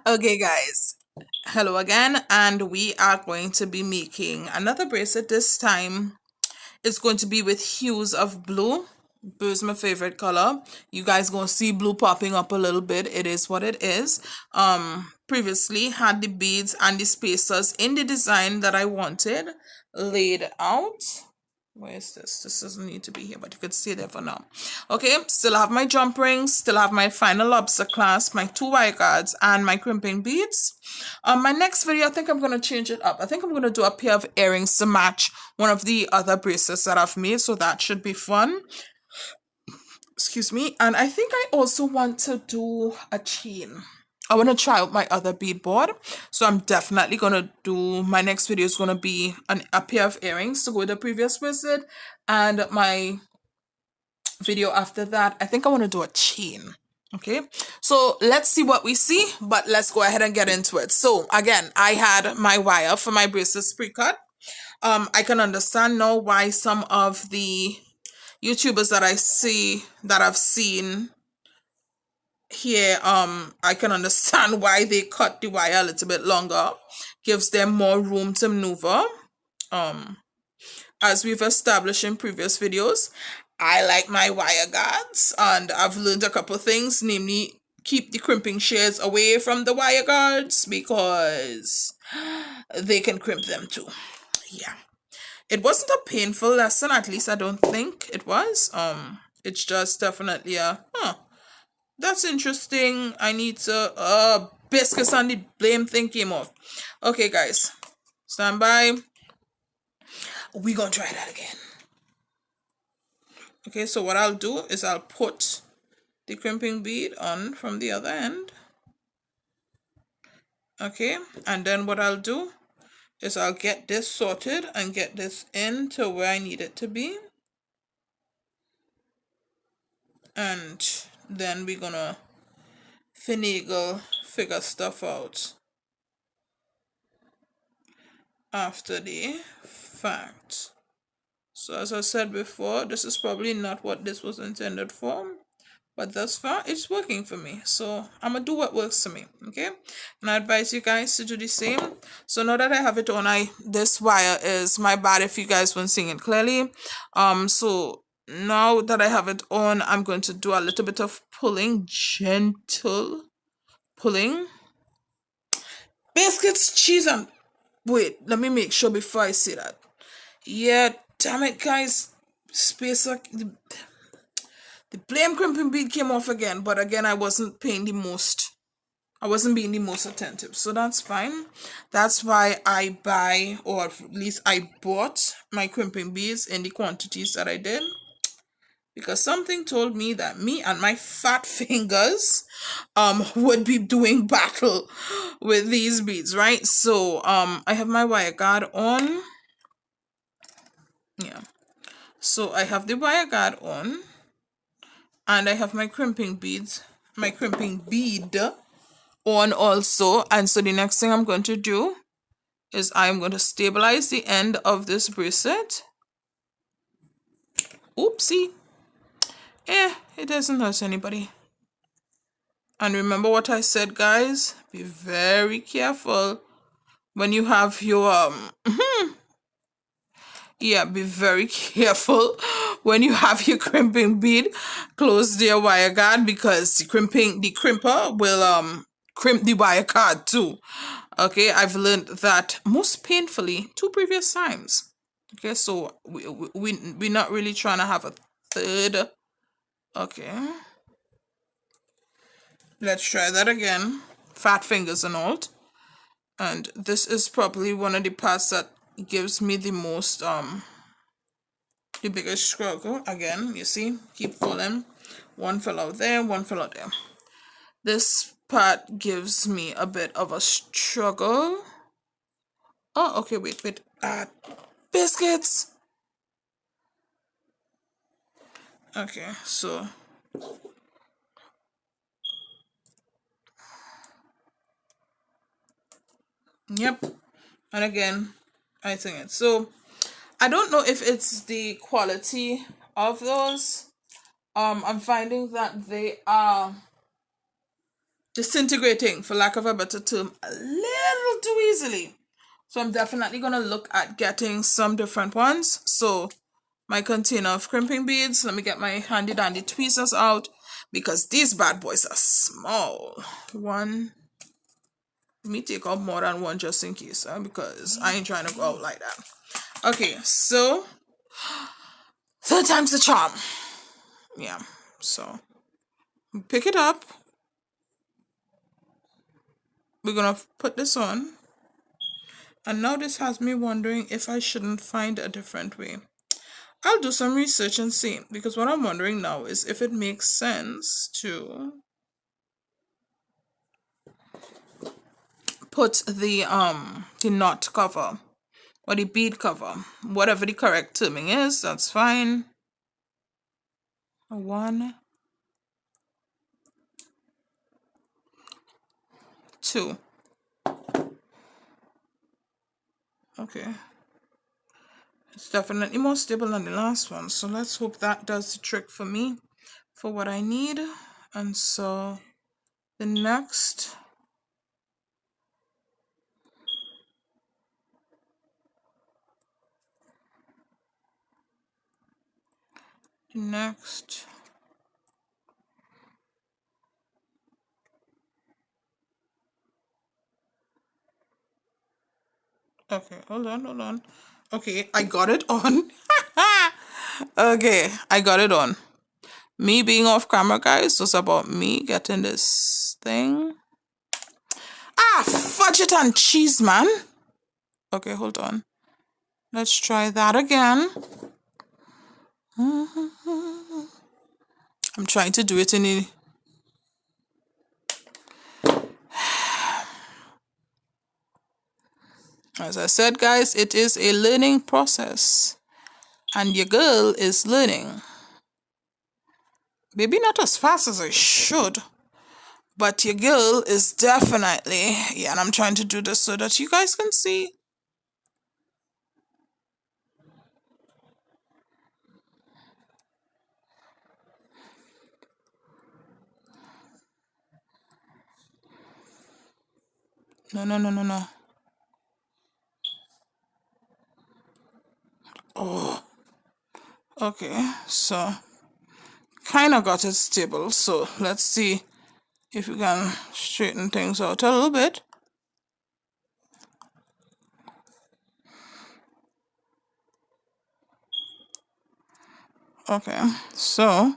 Okay, guys. Hello again, and we are going to be making another bracelet. This time, it's going to be with hues of blue. Blue is my favorite color. You guys gonna see blue popping up a little bit. It is what it is. Previously had the beads and the spacers in the design that I wanted laid out. Where is this? This doesn't need to be here, but you could stay there for now. Okay, still have my jump rings, still have my final lobster clasp, my two wire guards, and my crimping beads. My next video, I think I'm gonna change it up. I think I'm gonna do a pair of earrings to match one of the other bracelets that I've made, so that should be fun. Excuse me. And I think I also want to do a chain. I want to try out my other beadboard. So I'm definitely going to do, my next video is going to be a pair of earrings to go with the previous bracelet. And my video after that, I think I want to do a chain. Okay, so let's see what we see, but let's go ahead and get into it. So again, I had my wire for my bracelets pre-cut. I can understand now why some of the YouTubers that I've seen here, I can understand why they cut the wire a little bit longer, gives them more room to maneuver. As we've established in previous videos, I like my wire guards, and I've learned a couple things, namely keep the crimping shears away from the wire guards because they can crimp them too. Yeah. It wasn't a painful lesson, at least I don't think it was. It's just definitely that's interesting. I need to biscuits and the blame thing came off. Okay, guys. Stand by. We gonna try that again. Okay, so what I'll do is I'll put the crimping bead on from the other end. Okay, and then what I'll do is I'll get this sorted and get this into where I need it to be. And then we're gonna figure stuff out after the fact. So as I said before, this is probably not what this was intended for, but thus far it's working for me. So I'm gonna do what works for me. Okay, and I advise you guys to do the same. So now that I have it on, this wire is my bad if you guys weren't seeing it clearly. So now that I have it on, I'm going to do a little bit of pulling, gentle pulling. Biscuits, cheese, and wait, let me make sure before I say that. Yeah, damn it, guys. Spacer, the blame crimping bead came off again, but again, I wasn't being the most attentive, so that's fine. That's why I buy, or at least I bought my crimping beads in the quantities that I did. Because something told me that me and my fat fingers would be doing battle with these beads, right? So I have my wire guard on. Yeah. So I have the wire guard on, and I have my crimping bead on also. And so the next thing I'm going to do is I'm going to stabilize the end of this bracelet. Oopsie. It doesn't hurt anybody. And remember what I said, guys, be very careful when you have your be very careful when you have your crimping bead close to your wire guard, because the crimper will crimp the wire guard too. Okay, I've learned that most painfully 2 previous times. Okay, so we're not really trying to have a third. Okay, let's try that again. Fat fingers and all. And this is probably one of the parts that gives me the most the biggest struggle. Again, you see, keep pulling. One fell out there, one fell out there. This part gives me a bit of a struggle. Oh, okay, wait. Biscuits. Okay, so yep. And again, I think it's so. I don't know if it's the quality of those. I'm finding that they are disintegrating, for lack of a better term, a little too easily. So I'm definitely going to look at getting some different ones. So my container of crimping beads, let me get my handy dandy tweezers out because these bad boys are small. One, let me take out more than one just in case, because I ain't trying to go out like that. Okay, so third time's the charm. Yeah, so pick it up. We're gonna put this on. And now this has me wondering if I shouldn't find a different way. I'll do some research and see, because what I'm wondering now is if it makes sense to put the knot cover or the bead cover, whatever the correct terming is, that's fine. 1, 2. Okay. It's definitely more stable than the last one, so let's hope that does the trick for me for what I need. And so the next okay, hold on. Okay, I got it on. Okay, I got it on. Me being off camera, guys, was about me getting this thing. Ah, fudge it and cheese, man. Okay, hold on. Let's try that again. I'm trying to do it in a... As I said, guys, it is a learning process. And your girl is learning. Maybe not as fast as I should. But your girl is definitely... Yeah, and I'm trying to do this so that you guys can see. No. Oh. Okay, so... kind of got it stable, so let's see if we can straighten things out a little bit. Okay, so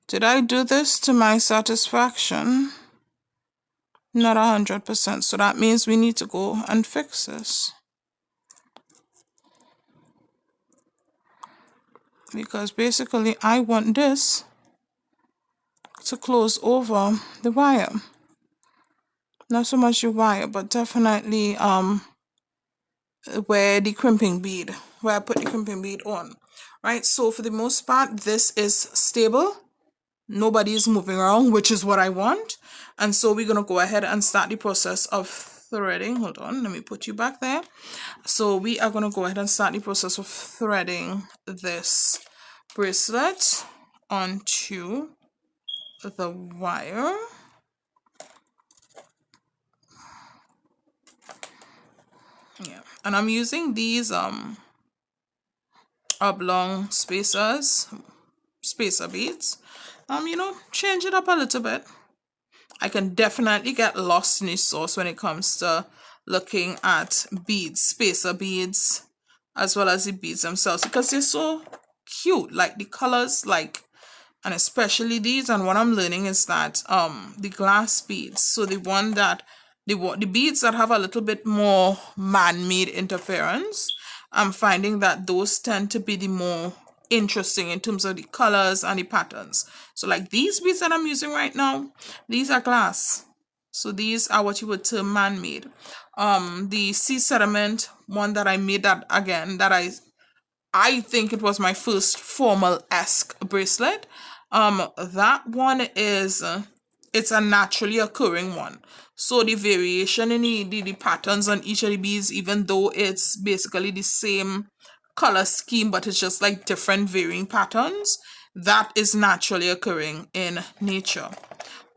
did I do this to my satisfaction? Not 100%, so that means we need to go and fix this. Because basically I want this to close over the wire. Not so much the wire, but definitely where the crimping bead, where I put the crimping bead on. Right, so for the most part, this is stable. Nobody is moving around, which is what I want. And so we're going to go ahead and start the process of threading. Hold on, let me put you back there. So we are going to go ahead and start the process of threading this bracelet onto the wire. Yeah, and I'm using these oblong spacer beads. Change it up a little bit. I can definitely get lost in the sauce when it comes to looking at beads, spacer beads, as well as the beads themselves, because they're so cute, like the colors, and especially these. And what I'm learning is that the glass beads, so the beads that have a little bit more man-made interference, I'm finding that those tend to be the more interesting in terms of the colors and the patterns. So like these beads that I'm using right now, these are glass. So these are what you would term man-made. The sea sediment one that I made, that I think it was my first formal-esque bracelet. That one is it's a naturally occurring one. So the variation in the patterns on each of the beads, even though it's basically the same color scheme, but it's just like different varying patterns, that is naturally occurring in nature.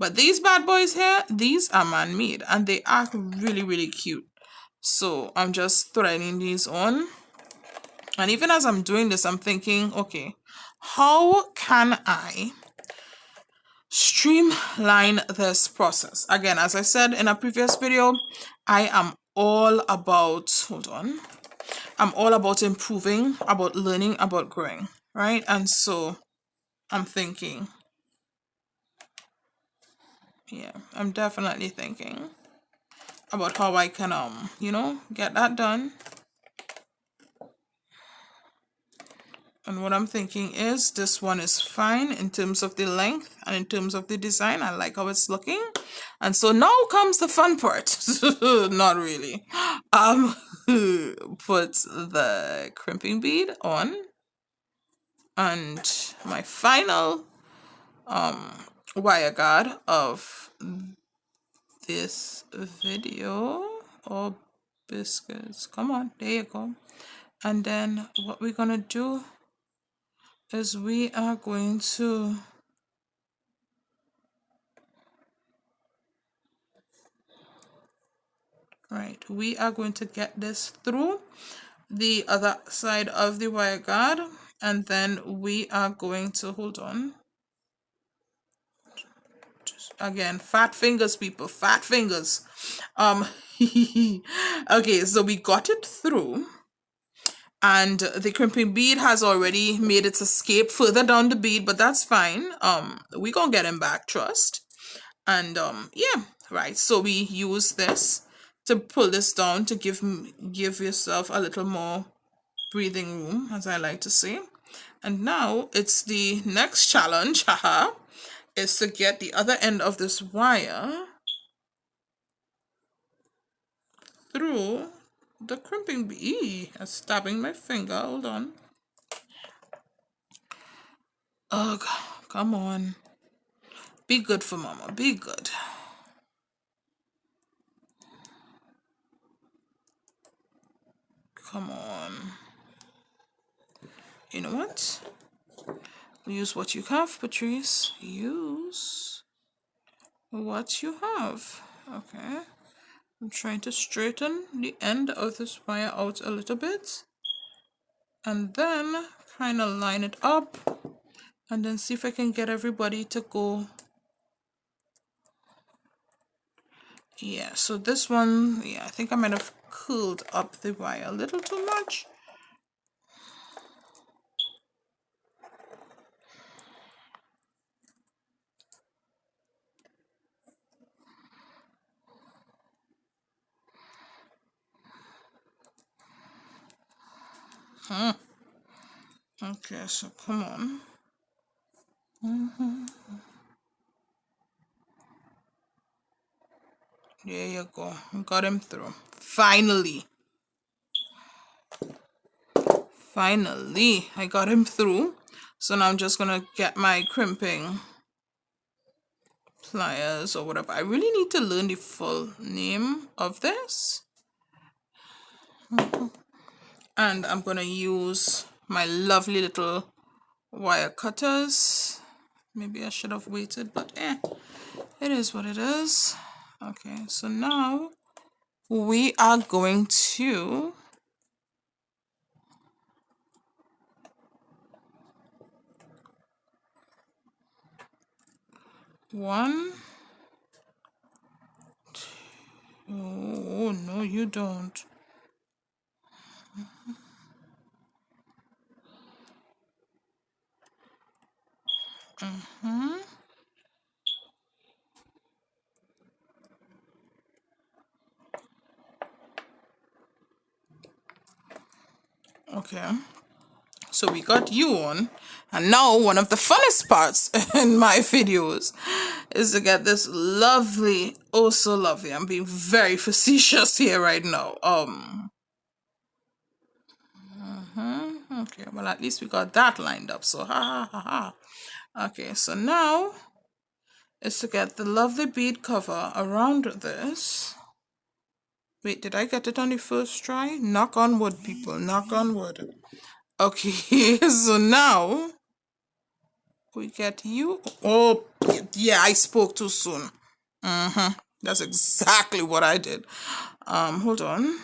But these bad boys here, these are man-made and they are really, really cute. So I'm just threading these on. And even as I'm doing this, I'm thinking, okay, how can I streamline this process? Again, as I said in a previous video, I am all about, hold on, I'm all about improving, about learning, about growing, right? And so I'm thinking, yeah, I'm definitely thinking about how I can, you know, get that done. And what I'm thinking is this one is fine in terms of the length and in terms of the design. I like how it's looking. And so now comes the fun part. Not really. Put the crimping bead on. And my final wire guard of this video. Oh, biscuits. Come on, there you go. And then what we're gonna do is we are going to we are going to get this through the other side of the wire guard, and then we are going to hold on. Just, again, fat fingers, people, fat fingers. Okay, so we got it through. And the crimping bead has already made its escape further down the bead, but that's fine. We gonna get him back, trust. And yeah, right. So we use this to pull this down to give yourself a little more breathing room, as I like to say. And now it's the next challenge, haha, is to get the other end of this wire through the crimping bead. I'm stabbing my finger. Hold on. Ugh, come on. Be good for mama. Be good. Come on. You know what? Use what you have, Patrice. Use what you have. Okay. I'm trying to straighten the end of this wire out a little bit. And then kind of line it up. And then see if I can get everybody to go. Yeah, so this one, yeah, I think I might have curled up the wire a little too much. Okay, so come on. There you go. Got him through. Finally. Finally, I got him through. So now I'm just gonna get my crimping pliers or whatever. I really need to learn the full name of this. And I'm gonna use my lovely little wire cutters. Maybe I should have waited, but it is what it is. Okay, so now we are going to one, two, oh no you don't. Okay, so we got you on, and now one of the funnest parts in my videos is to get this lovely, oh so lovely, I'm being very facetious here right now, okay, well at least we got that lined up, so ha ha ha ha. Okay, so now is to get the lovely bead cover around this. Wait, did I get it on the first try? Knock on wood, people. Knock on wood. Okay, so now we get you. Oh, Yeah, I spoke too soon. That's exactly what I did. Hold on.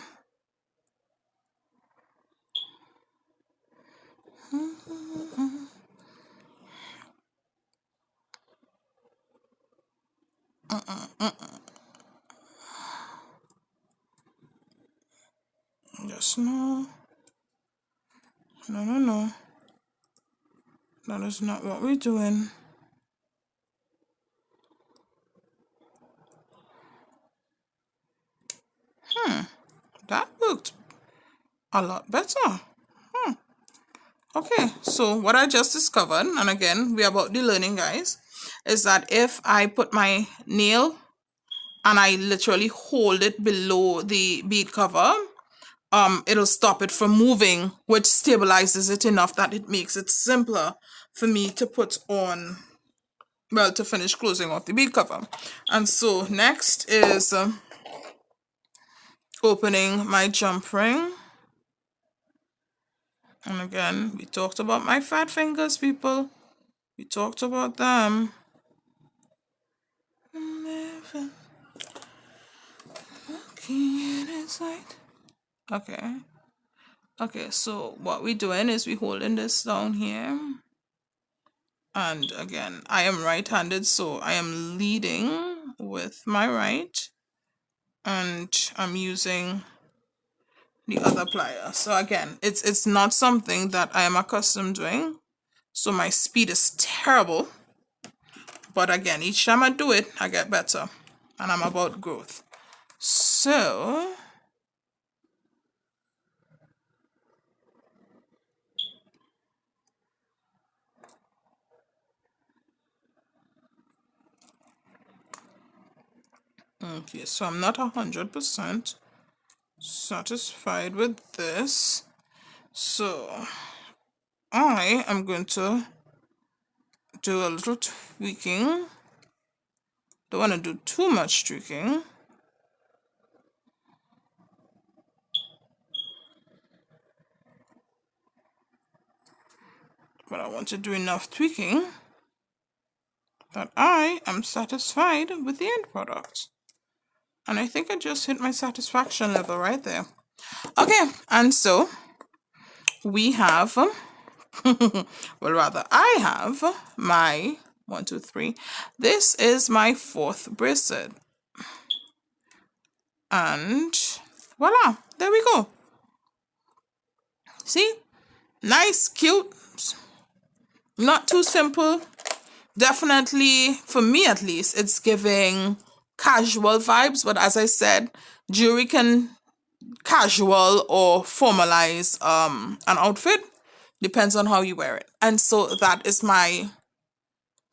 Yes, no. No, no, no. That is not what we're doing. That looked a lot better. Okay, so what I just discovered, and again, we're about the learning, guys, is that if I put my nail and I literally hold it below the bead cover, it'll stop it from moving, which stabilizes it enough that it makes it simpler for me to put on, well, to finish closing off the bead cover. And so next is opening my jump ring. And again, we talked about my fat fingers, people. We talked about them. Okay. Okay, so what we're doing is we're holding this down here. And again, I am right-handed, so I am leading with my right. And I'm using the other plier. So again, it's not something that I am accustomed doing. So my speed is terrible. But again, each time I do it, I get better. And I'm about growth. So okay, so I'm not 100% satisfied with this. So I am going to do a little tweaking. Don't want to do too much tweaking. But I want to do enough tweaking that I am satisfied with the end product. And I think I just hit my satisfaction level right there. Okay, and so we have, well, rather, I have my 1, 2, 3. This is my 4th bracelet. And voila, there we go. See? Nice, cute, not too simple. Definitely, for me at least, it's giving casual vibes. But as I said, jewelry can casual or formalize an outfit. Depends on how you wear it. And so that is my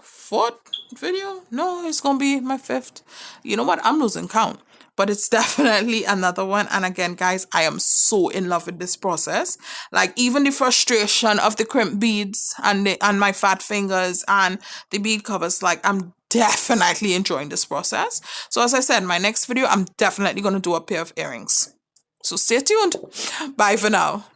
4th video. No, it's gonna be my 5th. You know what? I'm losing count. But it's definitely another one. And again, guys, I am so in love with this process. Like even the frustration of the crimp beads and my fat fingers and the bead covers, like I'm definitely enjoying this process. So as I said, my next video, I'm definitely going to do a pair of earrings. So stay tuned. Bye for now.